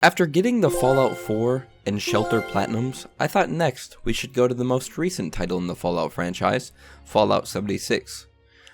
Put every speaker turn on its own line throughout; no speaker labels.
After getting the Fallout 4 and Shelter Platinums, I thought next we should go to the most recent title in the Fallout franchise, Fallout 76.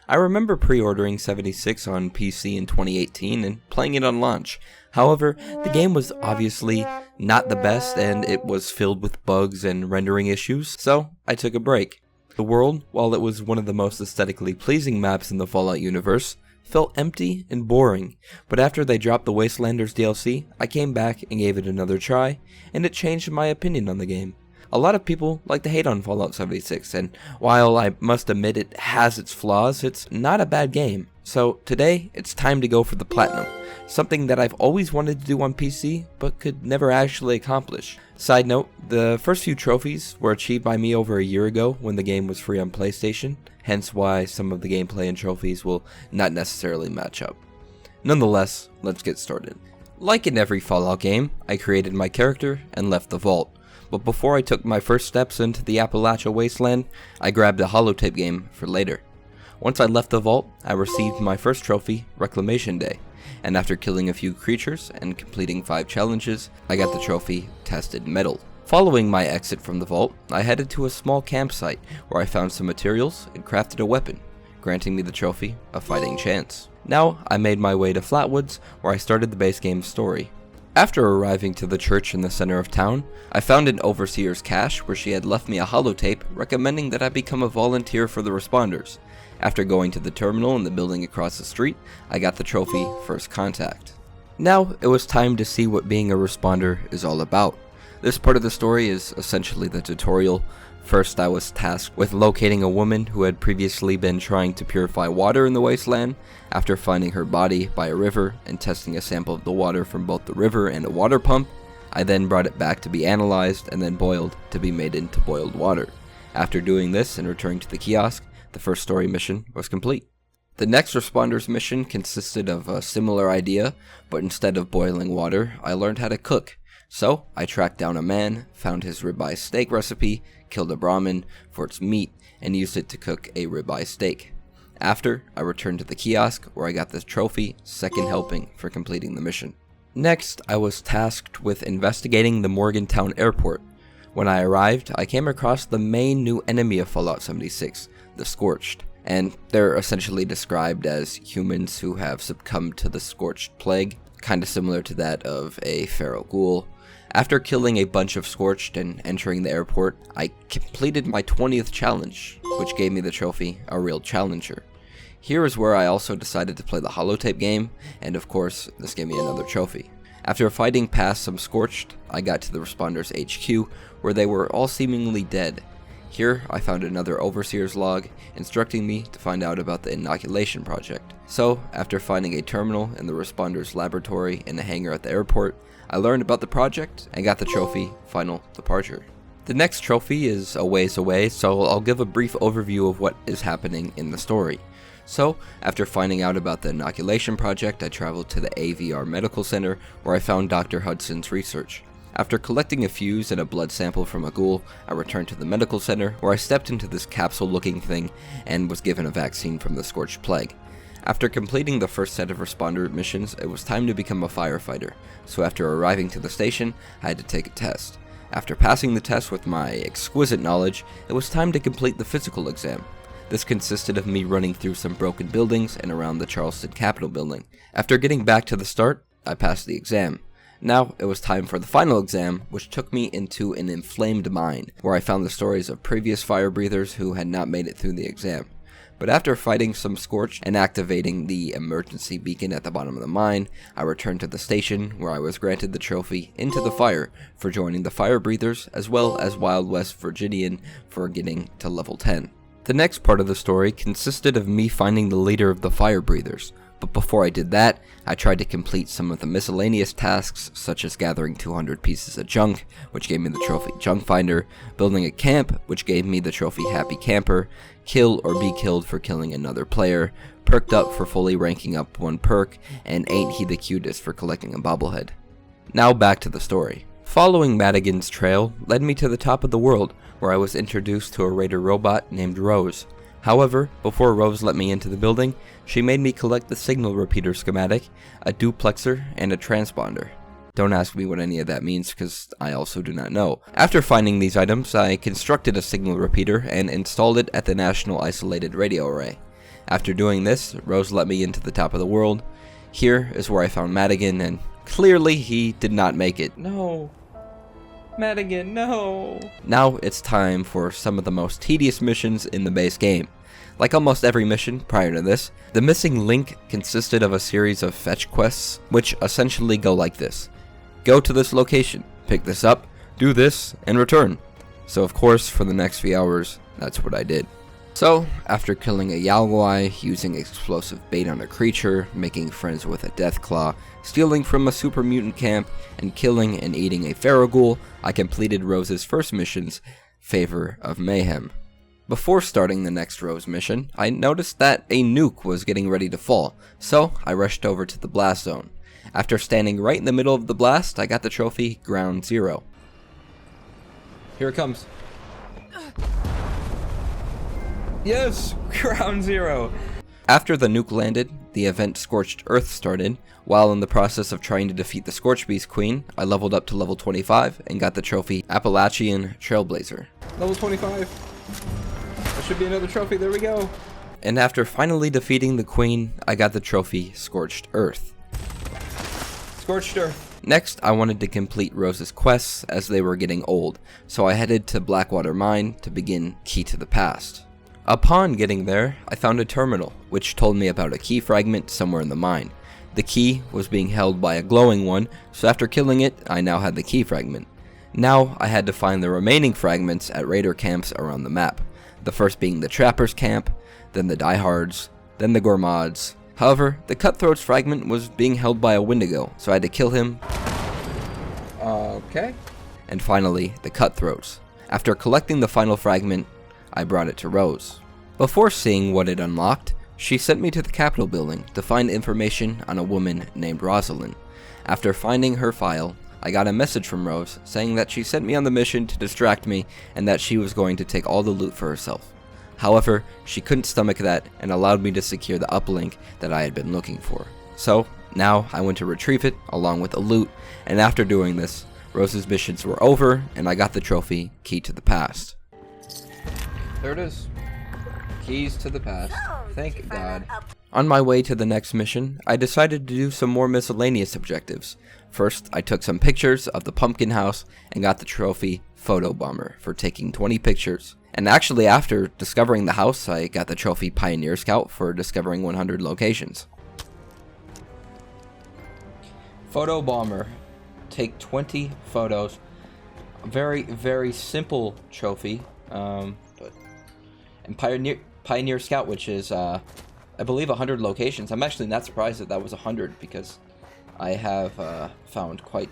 I remember pre-ordering 76 on PC in 2018 and playing it on launch. However, the game was obviously not the best and it was filled with bugs and rendering issues, so I took a break. The world, while it was one of the most aesthetically pleasing maps in the Fallout universe, felt empty and boring, but after they dropped the Wastelanders DLC, I came back and gave it another try, and it changed my opinion on the game. A lot of people like to hate on Fallout 76, and while I must admit it has its flaws, it's not a bad game. So today, it's time to go for the Platinum, something that I've always wanted to do on PC, but could never actually accomplish. Side note, the first few trophies were achieved by me over a year ago when the game was free on PlayStation, hence why some of the gameplay and trophies will not necessarily match up. Nonetheless, let's get started. Like in every Fallout game, I created my character and left the vault. But before I took my first steps into the Appalachia Wasteland, I grabbed a holotape game for later. Once I left the vault, I received my first trophy, Reclamation Day, and after killing a few creatures and completing 5 challenges, I got the trophy, Tested Metal. Following my exit from the vault, I headed to a small campsite where I found some materials and crafted a weapon, granting me the trophy, A Fighting Chance. Now, I made my way to Flatwoods, where I started the base game's story. After arriving to the church in the center of town, I found an overseer's cache where she had left me a holotape recommending that I become a volunteer for the responders. After going to the terminal in the building across the street, I got the trophy, First Contact. Now, it was time to see what being a responder is all about. This part of the story is essentially the tutorial. First, I was tasked with locating a woman who had previously been trying to purify water in the wasteland. After finding her body by a river and testing a sample of the water from both the river and a water pump, I then brought it back to be analyzed and then boiled to be made into boiled water. After doing this and returning to the kiosk, the first story mission was complete. The next responders mission consisted of a similar idea, but instead of boiling water, I learned how to cook. So, I tracked down a man, found his ribeye steak recipe, killed a Brahmin for its meat, and used it to cook a ribeye steak. After, I returned to the kiosk, where I got the trophy, Second Helping, for completing the mission. Next, I was tasked with investigating the Morgantown airport. When I arrived, I came across the main new enemy of Fallout 76, the Scorched, and they're essentially described as humans who have succumbed to the Scorched Plague, kinda similar to that of a feral ghoul. After killing a bunch of Scorched and entering the airport, I completed my 20th challenge, which gave me the trophy, A Real Challenger. Here is where I also decided to play the holotape game, and of course, this gave me another trophy. After fighting past some Scorched, I got to the Responders HQ, where they were all seemingly dead. Here, I found another Overseer's log, instructing me to find out about the inoculation project. So, after finding a terminal in the Responders laboratory in a hangar at the airport, I learned about the project and got the trophy, Final Departure. The next trophy is a ways away, so I'll give a brief overview of what is happening in the story. So, after finding out about the inoculation project, I traveled to the AVR Medical Center, where I found Dr. Hudson's research. After collecting a fuse and a blood sample from a ghoul, I returned to the medical center, where I stepped into this capsule-looking thing and was given a vaccine from the Scorched Plague. After completing the first set of responder missions, it was time to become a firefighter, so after arriving to the station, I had to take a test. After passing the test with my exquisite knowledge, it was time to complete the physical exam. This consisted of me running through some broken buildings and around the Charleston Capitol building. After getting back to the start, I passed the exam. Now, it was time for the final exam, which took me into an inflamed mine, where I found the stories of previous fire breathers who had not made it through the exam. But after fighting some Scorched and activating the emergency beacon at the bottom of the mine, I returned to the station, where I was granted the trophy Into the Fire for joining the fire breathers, as well as Wild West Virginian for getting to level 10. The next part of the story consisted of me finding the leader of the fire breathers. But before I did that, I tried to complete some of the miscellaneous tasks, such as gathering 200 pieces of junk, which gave me the trophy Junk Finder, building a camp, which gave me the trophy Happy Camper, kill or be killed for killing another player, perked up for fully ranking up one perk, and Ain't He the Cutest for collecting a bobblehead. Now back to the story. Following Madigan's trail led me to the top of the world, where I was introduced to a raider robot named Rose. However, before Rose let me into the building, she made me collect the signal repeater schematic, a duplexer, and a transponder. Don't ask me what any of that means, because I also do not know. After finding these items, I constructed a signal repeater and installed it at the National Isolated Radio Array. After doing this, Rose let me into the top of the world. Here is where I found Madigan, and clearly he did not make it. No. Madigan, no. Now it's time for some of the most tedious missions in the base game. Like almost every mission prior to this, the missing link consisted of a series of fetch quests, which essentially go like this. Go to this location, pick this up, do this, and return. So of course, for the next few hours, that's what I did. So, after killing a Yalguai, using explosive bait on a creature, making friends with a Deathclaw, stealing from a super mutant camp, and killing and eating a Faraghoul, I completed Rose's first mission's Favor of Mayhem. Before starting the next Rose mission, I noticed that a nuke was getting ready to fall, so I rushed over to the blast zone. After standing right in the middle of the blast, I got the trophy Ground Zero. Here it comes. Yes! Ground Zero! After the nuke landed, the event Scorched Earth started. While in the process of trying to defeat the Scorchbeast Queen, I leveled up to level 25 and got the trophy Appalachian Trailblazer. Level 25! There should be another trophy, there we go! And after finally defeating the Queen, I got the trophy Scorched Earth. Scorched Earth! Next, I wanted to complete Rose's quests as they were getting old, so I headed to Blackwater Mine to begin Key to the Past. Upon getting there, I found a terminal, which told me about a key fragment somewhere in the mine. The key was being held by a glowing one, so after killing it, I now had the key fragment. Now, I had to find the remaining fragments at raider camps around the map. The first being the Trappers camp, then the Diehards, then the Gourmads. However, the Cutthroats fragment was being held by a Wendigo, so I had to kill him. Okay. And finally, the Cutthroats. After collecting the final fragment, I brought it to Rose. Before seeing what it unlocked, she sent me to the Capitol building to find information on a woman named Rosalind. After finding her file, I got a message from Rose saying that she sent me on the mission to distract me and that she was going to take all the loot for herself. However, she couldn't stomach that and allowed me to secure the uplink that I had been looking for. So, now I went to retrieve it along with the loot, and after doing this, Rose's missions were over and I got the trophy Key to the Past. There it is. Keys to the past. Thank God. On my way to the next mission, I decided to do some more miscellaneous objectives. First, I took some pictures of the pumpkin house and got the trophy Photo Bomber for taking 20 pictures. And actually, after discovering the house, I got the trophy Pioneer Scout for discovering 100 locations. Photo Bomber. Take 20 photos. Very, very simple trophy. And Pioneer Scout, which is, I believe, 100 locations. I'm actually not surprised that was 100, because I have found quite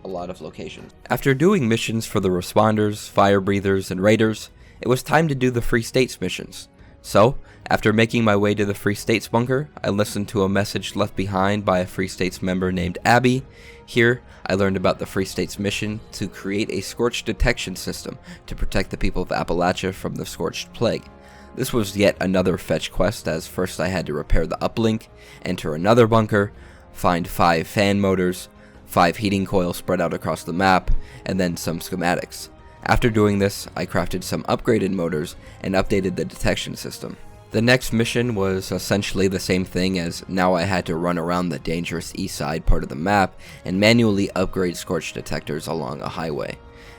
a lot of locations. After doing missions for the Responders, Fire Breathers, and Raiders, it was time to do the Free States missions. So, after making my way to the Free States bunker, I listened to a message left behind by a Free States member named Abby. Here, I learned about the Free States mission to create a scorched detection system to protect the people of Appalachia from the scorched plague. This was yet another fetch quest, as first I had to repair the uplink, enter another bunker, find 5 fan motors, 5 heating coils spread out across the map, and then some schematics. After doing this, I crafted some upgraded motors and updated the detection system. The next mission was essentially the same thing, as now I had to run around the dangerous east side part of the map and manually upgrade scorch detectors along a highway.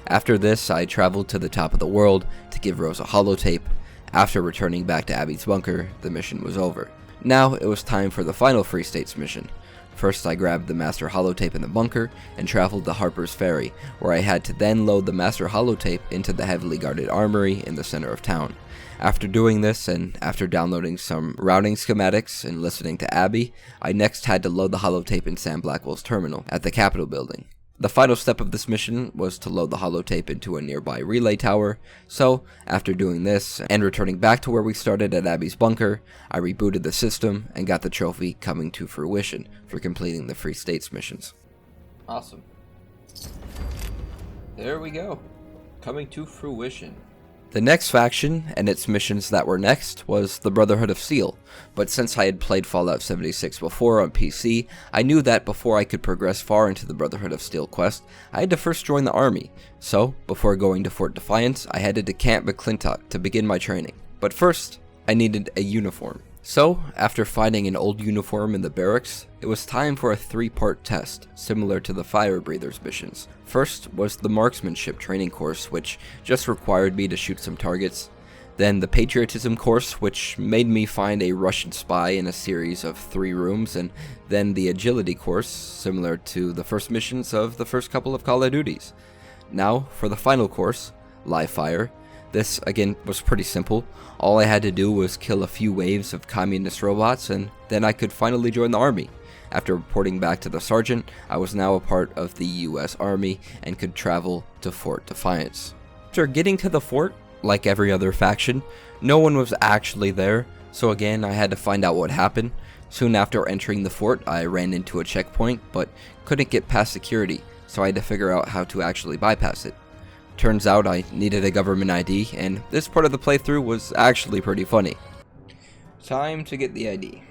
After this, I traveled to the top of the world to give Rose a holotape. After returning back to Abby's bunker, the mission was over. Now it was time for the final Free States mission. First, I grabbed the Master Holotape in the bunker and traveled to Harper's Ferry, where I had to then load the Master Holotape into the heavily guarded armory in the center of town. After doing this, and after downloading some routing schematics and listening to Abby, I next had to load the holotape in Sam Blackwell's terminal at the Capitol building. The final step of this mission was to load the holotape into a nearby relay tower, so after doing this and returning back to where we started at Abby's bunker, I rebooted the system and got the trophy Coming to Fruition for completing the Free States missions. Awesome. There we go. Coming to Fruition. The next faction, and its missions that were next, was the Brotherhood of Steel, but since I had played Fallout 76 before on PC, I knew that before I could progress far into the Brotherhood of Steel quest, I had to first join the army. So, before going to Fort Defiance, I headed to Camp McClintock to begin my training. But first, I needed a uniform. So, after finding an old uniform in the barracks, it was time for a 3-part test, similar to the Fire Breathers missions. First was the marksmanship training course, which just required me to shoot some targets. Then the patriotism course, which made me find a Russian spy in a series of 3 rooms, and then the agility course, similar to the first missions of the first couple of Call of Duties. Now, for the final course, live fire. This, again, was pretty simple. All I had to do was kill a few waves of communist robots, and then I could finally join the army. After reporting back to the sergeant, I was now a part of the US Army and could travel to Fort Defiance. After getting to the fort, like every other faction, no one was actually there, so again I had to find out what happened. Soon after entering the fort, I ran into a checkpoint, but couldn't get past security, so I had to figure out how to actually bypass it. Turns out I needed a government ID, and this part of the playthrough was actually pretty funny. Time to get the ID.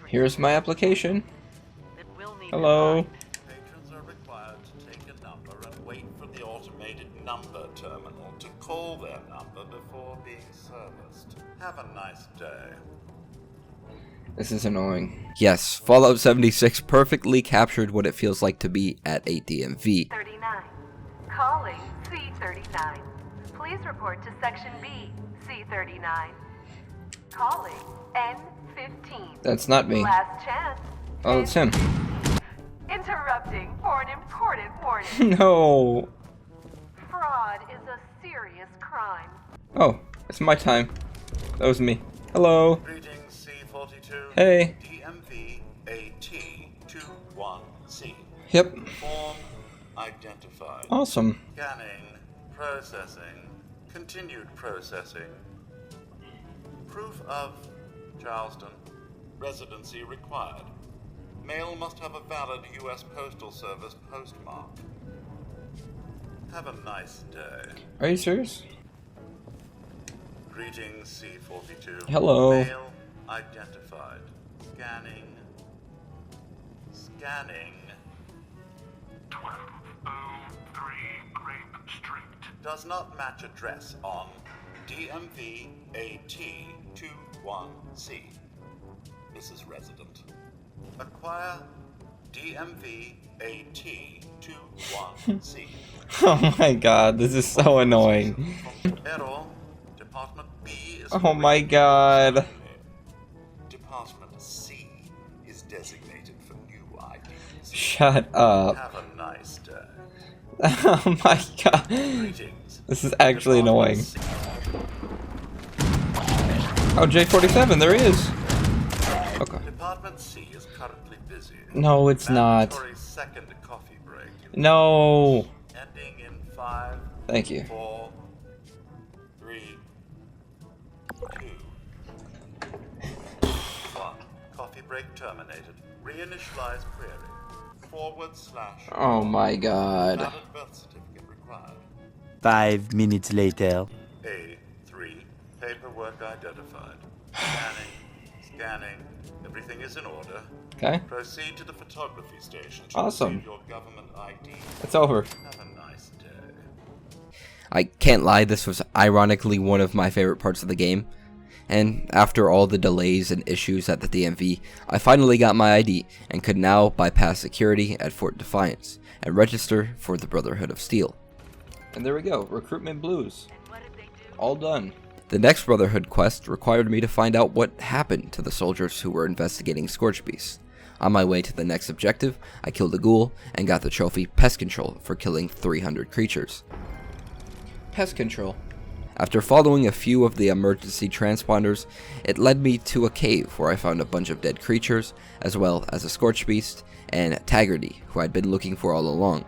Here's my application. Hello.
Patrons are required to take a number and wait for the automated number terminal to call their number before being serviced. Have a nice day.
This is annoying. Yes, Fallout 76 perfectly captured what it feels like to be at a DMV.
39. Calling C39. Please report to Section B, C39. Calling N15.
That's not me.
Last chance.
Oh, it's him.
Interrupting for an important warning.
No.
Fraud is a serious crime.
Oh, it's my time. That was me. Hello.
Greetings, C42.
Hey.
DMV AT21C.
Yep.
Form identified.
Awesome.
Scanning. Processing. Continued processing. Proof of Charleston. Residency required. Mail must have a valid U.S. Postal Service postmark. Have a nice day.
Are you serious?
Greetings, C42.
Hello.
Mail identified. Scanning. Scanning.
1203 Grape Street.
Does not match address on DMV AT21C. Mrs. Resident. Acquire DMV AT21C.
Oh my god, this is so annoying.
Error. Department B is.
Oh my god.
Department C is designated for new IDs.
Shut up.
Have a nice day.
Oh my god.
Greetings.
This is actually annoying. Oh, J47, there he is. Okay.
Department C is currently busy.
No, it's not.
Mandatory second coffee break.
No.
Ending in 5.
Thank you.
4, 3, 2, 1. Coffee break terminated. Reinitialize query. /
Oh my god.
valid birth certificate required.
5 minutes later.
A3. Paperwork identified. Scanning. Scanning. Everything is in order.
Okay,
Proceed to the photography station to
Awesome.
receive your government ID.
it's over.
Have a nice day.
I can't lie, this was ironically one of my favorite parts of the game. And after all the delays and issues at the DMV, I finally got my ID and could now bypass security at Fort Defiance and register for the Brotherhood of Steel. And there we go, Recruitment Blues. All done. The next Brotherhood quest required me to find out what happened to the soldiers who were investigating Scorch Beasts. On my way to the next objective, I killed a ghoul and got the trophy Pest Control for killing 300 creatures. Pest Control. After following a few of the emergency transponders, it led me to a cave where I found a bunch of dead creatures, as well as a Scorch Beast and Taggarty, who I'd been looking for all along.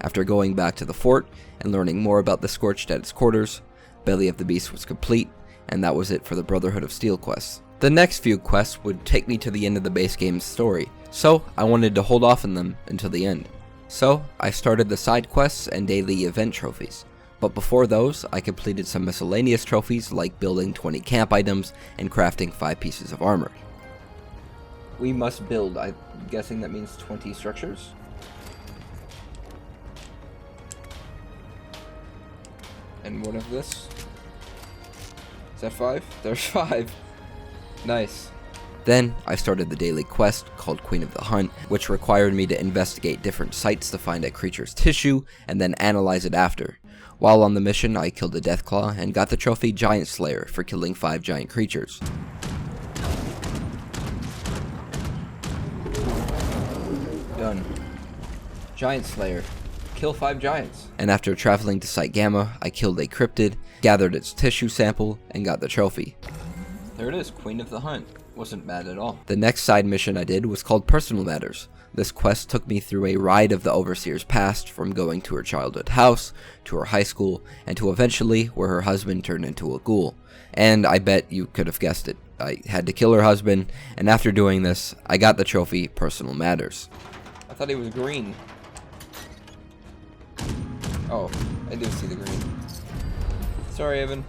After going back to the fort and learning more about the Scorched at its quarters, Belly of the Beast was complete, and that was it for the Brotherhood of Steel quests. The next few quests would take me to the end of the base game's story, so I wanted to hold off on them until the end. So I started the side quests and daily event trophies. But before those, I completed some miscellaneous trophies like building 20 camp items and crafting 5 pieces of armor. We must build, I'm guessing that means 20 structures? And what of this? Is that 5? There's 5. Nice. Then I started the daily quest called Queen of the Hunt, which required me to investigate different sites to find a creature's tissue and then analyze it after. While on the mission, I killed a Deathclaw and got the trophy Giant Slayer for killing 5 giant creatures. Done. Giant Slayer. Kill 5 giants. And after traveling to Site Gamma, I killed a cryptid, gathered its tissue sample, and got the trophy. There it is, Queen of the Hunt. Wasn't bad at all. The next side mission I did was called Personal Matters. This quest took me through a ride of the Overseer's past, from going to her childhood house, to her high school, and to eventually where her husband turned into a ghoul. And I bet you could have guessed it. I had to kill her husband, and after doing this, I got the trophy Personal Matters. I thought he was green. Oh, I do see the green. Sorry, Evan.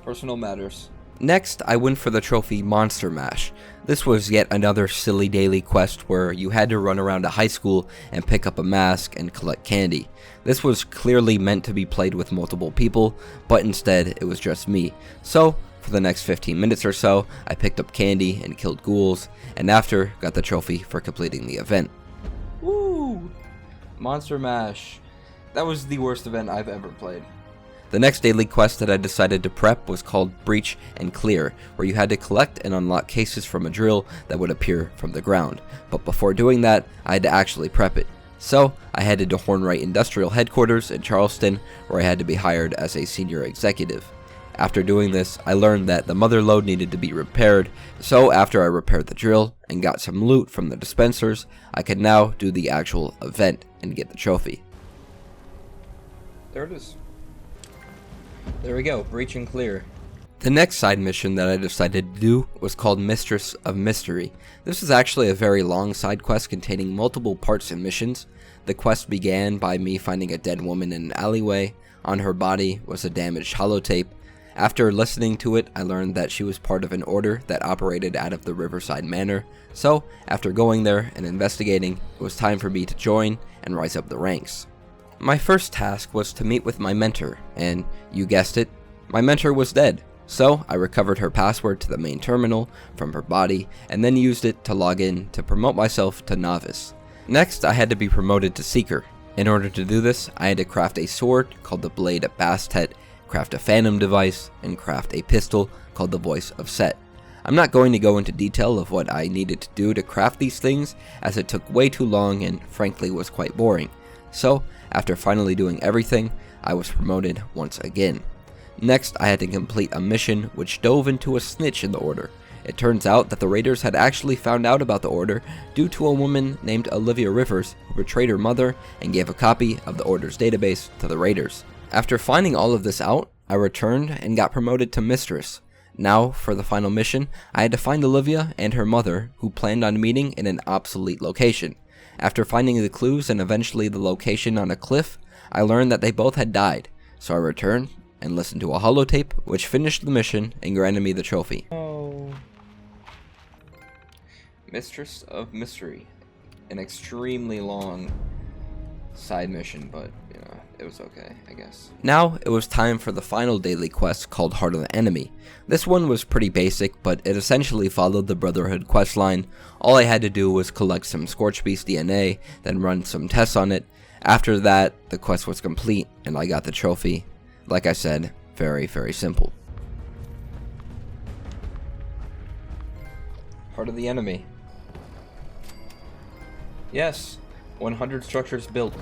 Personal Matters. Next, I went for the trophy Monster Mash. This was yet another silly daily quest where you had to run around a high school and pick up a mask and collect candy. This was clearly meant to be played with multiple people, but instead it was just me. So, for the next 15 minutes or so, I picked up candy and killed ghouls, and after, got the trophy for completing the event. Woo! Monster Mash. That was the worst event I've ever played. The next daily quest that I decided to prep was called Breach and Clear, where you had to collect and unlock cases from a drill that would appear from the ground. But before doing that, I had to actually prep it. So, I headed to Hornwright Industrial Headquarters in Charleston, where I had to be hired as a senior executive. After doing this, I learned that the mother lode needed to be repaired, so after I repaired the drill and got some loot from the dispensers, I could now do the actual event and get the trophy. There it is. There we go, Breach and Clear. The next side mission that I decided to do was called Mistress of Mystery. This is actually a very long side quest containing multiple parts and missions. The quest began by me finding a dead woman in an alleyway. On her body was a damaged holotape. After listening to it, I learned that she was part of an order that operated out of the Riverside Manor. So, after going there and investigating, it was time for me to join and rise up the ranks. My first task was to meet with my mentor, and you guessed it, my mentor was dead. So I recovered her password to the main terminal from her body and then used it to log in to promote myself to Novice. Next, I had to be promoted to Seeker. In order to do this, I had to craft a sword called the Blade of Bastet, craft a Phantom device, and craft a pistol called the Voice of Set. I'm not going to go into detail of what I needed to do to craft these things, as it took way too long and frankly was quite boring. So, after finally doing everything, I was promoted once again. Next, I had to complete a mission which dove into a snitch in the Order. It turns out that the Raiders had actually found out about the Order due to a woman named Olivia Rivers who betrayed her mother and gave a copy of the Order's database to the Raiders. After finding all of this out, I returned and got promoted to Mistress. Now, for the final mission, I had to find Olivia and her mother, who planned on meeting in an obsolete location. After finding the clues and eventually the location on a cliff, I learned that they both had died, so I returned and listened to a holotape, which finished the mission and granted me the trophy. Oh. Mistress of Mystery. An extremely long side mission, but, you know, it was okay, I guess. Now, it was time for the final daily quest called Heart of the Enemy. This one was pretty basic, but it essentially followed the Brotherhood questline. All I had to do was collect some Scorchbeast DNA, then run some tests on it. After that, the quest was complete, and I got the trophy. Like I said, very, very simple. Heart of the Enemy. Yes, 100 structures built.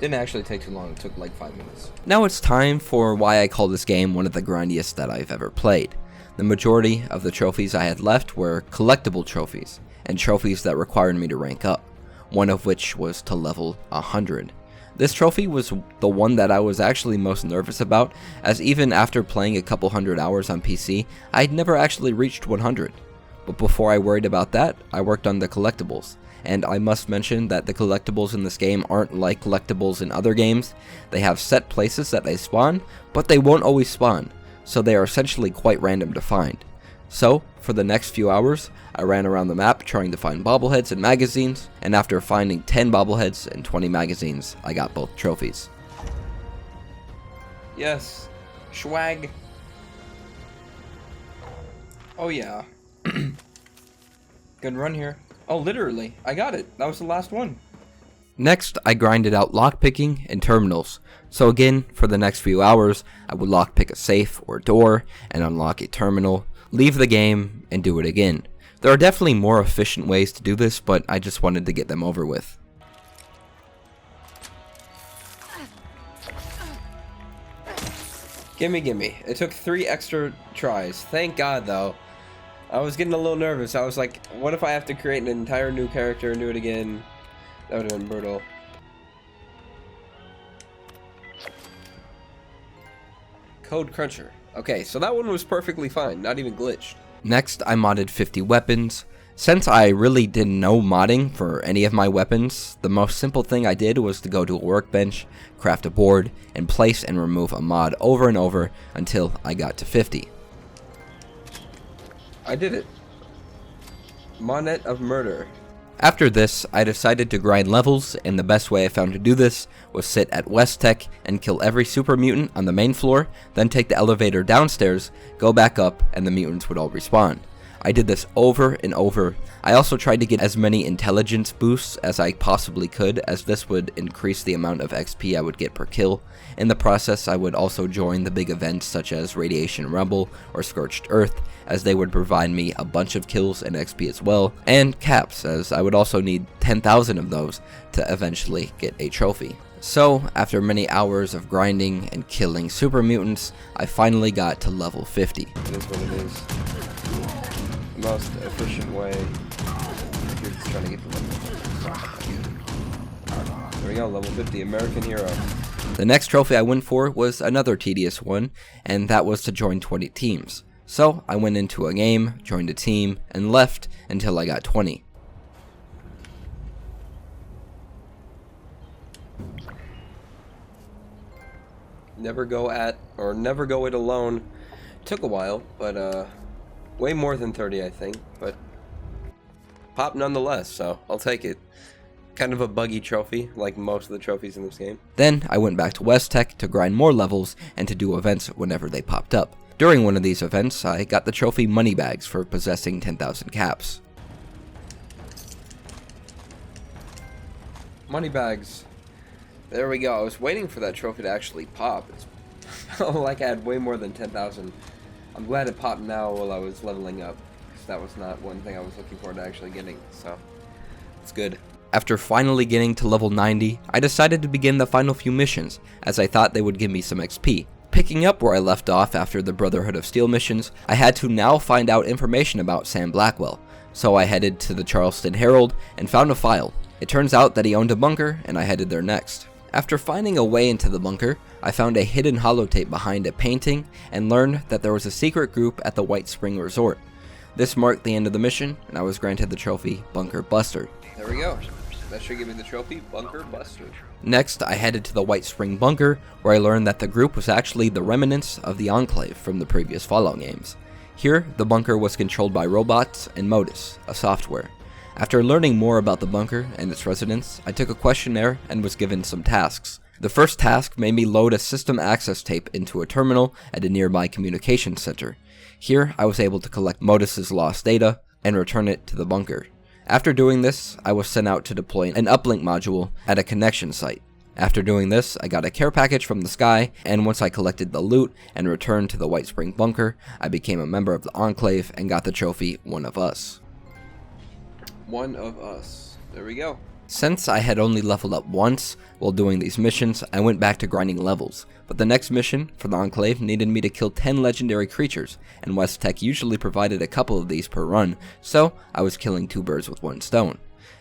Didn't actually take too long, it took like 5 minutes. Now it's time for why I call this game one of the grindiest that I've ever played. The majority of the trophies I had left were collectible trophies, and trophies that required me to rank up, one of which was to level 100. This trophy was the one that I was actually most nervous about, as even after playing a couple hundred hours on PC, I had never actually reached 100. But before I worried about that, I worked on the collectibles, and I must mention that the collectibles in this game aren't like collectibles in other games. They have set places that they spawn, but they won't always spawn, so they are essentially quite random to find. So, for the next few hours, I ran around the map trying to find bobbleheads and magazines, and after finding 10 bobbleheads and 20 magazines, I got both trophies. Yes, swag. Oh yeah. Good run here. Oh, literally, I got it. That was the last one. Next, I grinded out lockpicking and terminals. So again, for the next few hours, I would lockpick a safe or door and unlock a terminal, leave the game, and do it again. There are definitely more efficient ways to do this, but I just wanted to get them over with. Gimme. It took 3 extra tries. Thank God, though. I was getting a little nervous. I was like, what if I have to create an entire new character and do it again? That would have been brutal. Code Cruncher. Okay, so that one was perfectly fine, not even glitched. Next, I modded 50 weapons. Since I really didn't know modding for any of my weapons, the most simple thing I did was to go to a workbench, craft a board, and place and remove a mod over and over until I got to 50. I did it. Monet of Murder. After this, I decided to grind levels, and the best way I found to do this was sit at West Tech and kill every super mutant on the main floor, then take the elevator downstairs, go back up, and the mutants would all respawn. I did this over and over. I also tried to get as many intelligence boosts as I possibly could, as this would increase the amount of XP I would get per kill. In the process, I would also join the big events such as Radiation Rumble or Scorched Earth, as they would provide me a bunch of kills and XP as well, and caps, as I would also need 10,000 of those to eventually get a trophy. So, after many hours of grinding and killing super mutants, I finally got to level 50. It is what it is. The most efficient way. You're just trying to get to level 50. There we go, level 50, American Hero. The next trophy I went for was another tedious one, and that was to join 20 teams. So, I went into a game, joined a team, and left until I got 20. Never go it alone. Took a while, but way more than 30 I think, but pop nonetheless, so I'll take it. Kind of a buggy trophy, like most of the trophies in this game. Then I went back to West Tech to grind more levels and to do events whenever they popped up. During one of these events, I got the trophy Moneybags for possessing 10,000 caps. Moneybags. There we go. I was waiting for that trophy to actually pop. It felt like I had way more than 10,000. I'm glad it popped now while I was leveling up, because that was not one thing I was looking forward to actually getting, so it's good. After finally getting to level 90, I decided to begin the final few missions, as I thought they would give me some XP. Picking up where I left off after the Brotherhood of Steel missions, I had to now find out information about Sam Blackwell, so I headed to the Charleston Herald and found a file. It turns out that he owned a bunker, and I headed there next. After finding a way into the bunker, I found a hidden holotape behind a painting and learned that there was a secret group at the White Spring Resort. This marked the end of the mission, and I was granted the trophy Bunker Buster. There we go. That should give me the trophy Bunker Buster. Next, I headed to the White Spring Bunker, where I learned that the group was actually the remnants of the Enclave from the previous Fallout games. Here, the bunker was controlled by robots and Modus, a software. After learning more about the bunker and its residents, I took a questionnaire and was given some tasks. The first task made me load a system access tape into a terminal at a nearby communications center. Here, I was able to collect Modus's lost data and return it to the bunker. After doing this, I was sent out to deploy an uplink module at a connection site. After doing this, I got a care package from the sky, and once I collected the loot and returned to the White Spring Bunker, I became a member of the Enclave and got the trophy One of Us. One of Us. There we go. Since I had only leveled up once while doing these missions, I went back to grinding levels, but the next mission for the Enclave needed me to kill 10 legendary creatures, and West Tech usually provided a couple of these per run, so I was killing 2 birds with 1 stone.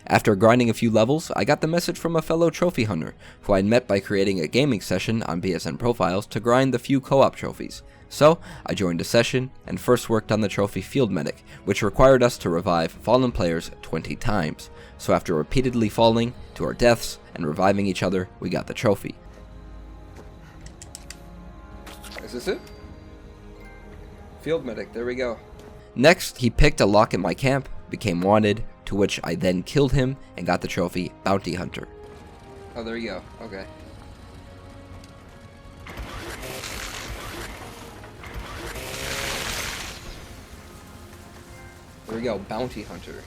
After grinding a few levels, I got the message from a fellow trophy hunter, who I'd met by creating a gaming session on PSN profiles to grind the few co-op trophies. So, I joined a session, and first worked on the trophy Field Medic, which required us to revive fallen players 20 times. So after repeatedly falling to our deaths and reviving each other, we got the trophy. Is this it? Field Medic, there we go. Next, he picked a lock at my camp, became wanted, to which I then killed him and got the trophy Bounty Hunter. Oh, there you go. Okay. There we go, Bounty Hunter.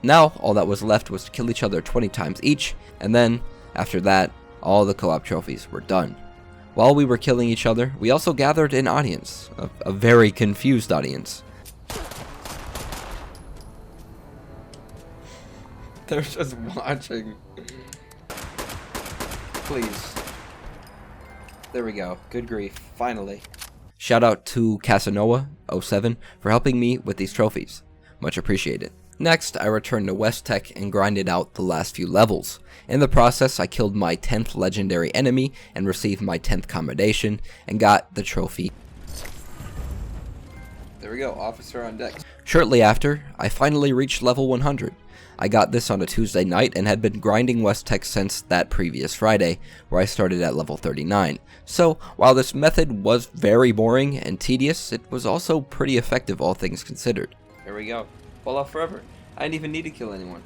Now, all that was left was to kill each other 20 times each, and then, after that, all the co-op trophies were done. While we were killing each other, we also gathered an audience, a very confused audience. They're just watching. Please. There we go. Good grief. Finally. Shout out to Casanova07 for helping me with these trophies. Much appreciated. Next, I returned to West Tech and grinded out the last few levels. In the process, I killed my 10th legendary enemy and received my 10th commendation and got the trophy. There we go, officer on deck. Shortly after, I finally reached level 100. I got this on a Tuesday night and had been grinding West Tech since that previous Friday, where I started at level 39. So, while this method was very boring and tedious, it was also pretty effective, all things considered. There we go. Fallout Forever. I didn't even need to kill anyone.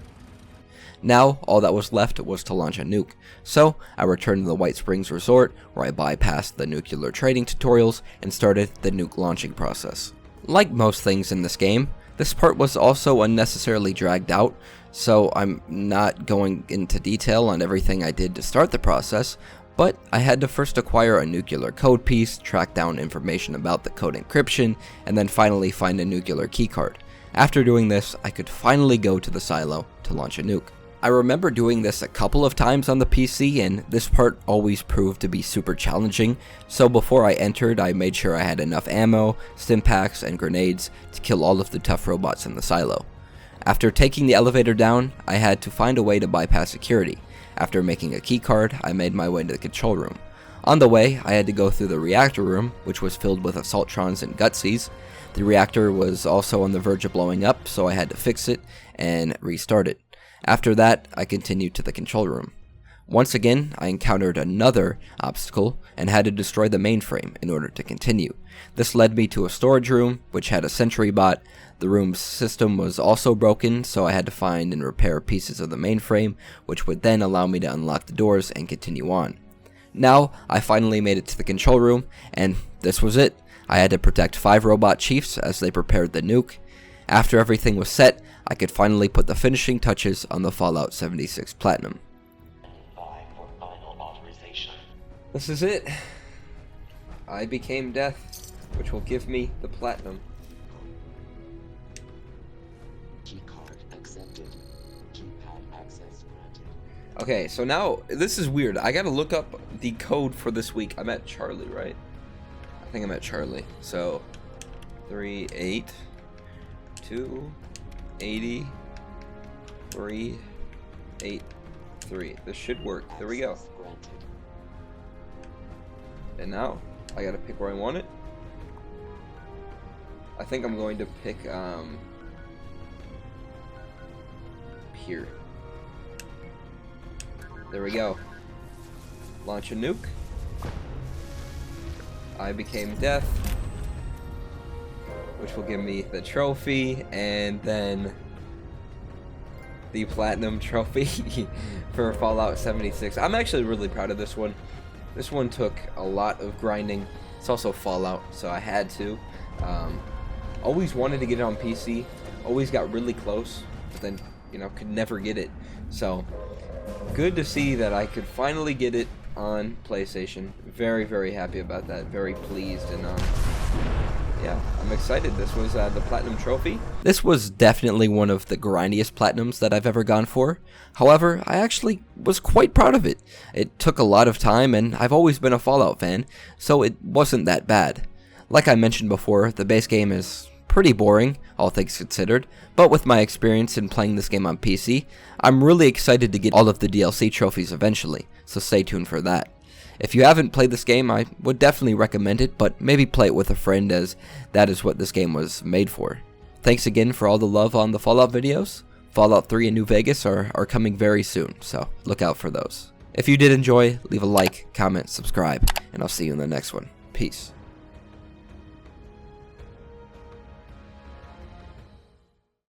Now, all that was left was to launch a nuke. So, I returned to the White Springs Resort, where I bypassed the nuclear trading tutorials and started the nuke launching process. Like most things in this game, this part was also unnecessarily dragged out, so I'm not going into detail on everything I did to start the process, but I had to first acquire a nuclear code piece, track down information about the code encryption, and then finally find a nuclear keycard. After doing this, I could finally go to the silo to launch a nuke. I remember doing this a couple of times on the PC, and this part always proved to be super challenging, so before I entered I made sure I had enough ammo, stim packs, and grenades to kill all of the tough robots in the silo. After taking the elevator down, I had to find a way to bypass security. After making a keycard, I made my way to the control room. On the way, I had to go through the reactor room, which was filled with assaultrons and gutsies. The reactor was also on the verge of blowing up, so I had to fix it and restart it. After that, I continued to the control room. Once again, I encountered another obstacle and had to destroy the mainframe in order to continue. This led me to a storage room, which had a sentry bot. The room's system was also broken, so I had to find and repair pieces of the mainframe, which would then allow me to unlock the doors and continue on. Now, I finally made it to the control room, and this was it. I had to protect 5 robot chiefs as they prepared the nuke. After everything was set, I could finally put the finishing touches on the Fallout 76 Platinum. This is it. I became Death, which will give me the Platinum.
Keycard accepted. Keypad access granted.
Okay, so now, this is weird. I gotta look up the code for this week. I'm at Charlie, right? I think I'm at Charlie. So, 3828383. This should work. There we go. And now, I gotta pick where I want it. I think I'm going to pick, here. There we go. Launch a nuke. I became Death, which will give me the trophy, and then the Platinum trophy for Fallout 76. I'm actually really proud of this one. This one took a lot of grinding. It's also Fallout, so I had to. Always wanted to get it on PC. Always got really close, but then, could never get it. So, good to see that I could finally get it on PlayStation. Very, very happy about that. Very pleased, and yeah, I'm excited. This was the Platinum Trophy. This was definitely one of the grindiest Platinums that I've ever gone for. However, I actually was quite proud of it. It took a lot of time, and I've always been a Fallout fan, so it wasn't that bad. Like I mentioned before, the base game is pretty boring, all things considered, but with my experience in playing this game on PC, I'm really excited to get all of the DLC trophies eventually, so stay tuned for that. If you haven't played this game, I would definitely recommend it, but maybe play it with a friend, as that is what this game was made for. Thanks again for all the love on the Fallout videos. Fallout 3 and New Vegas are coming very soon, so look out for those. If you did enjoy, leave a like, comment, subscribe, and I'll see you in the next one. Peace.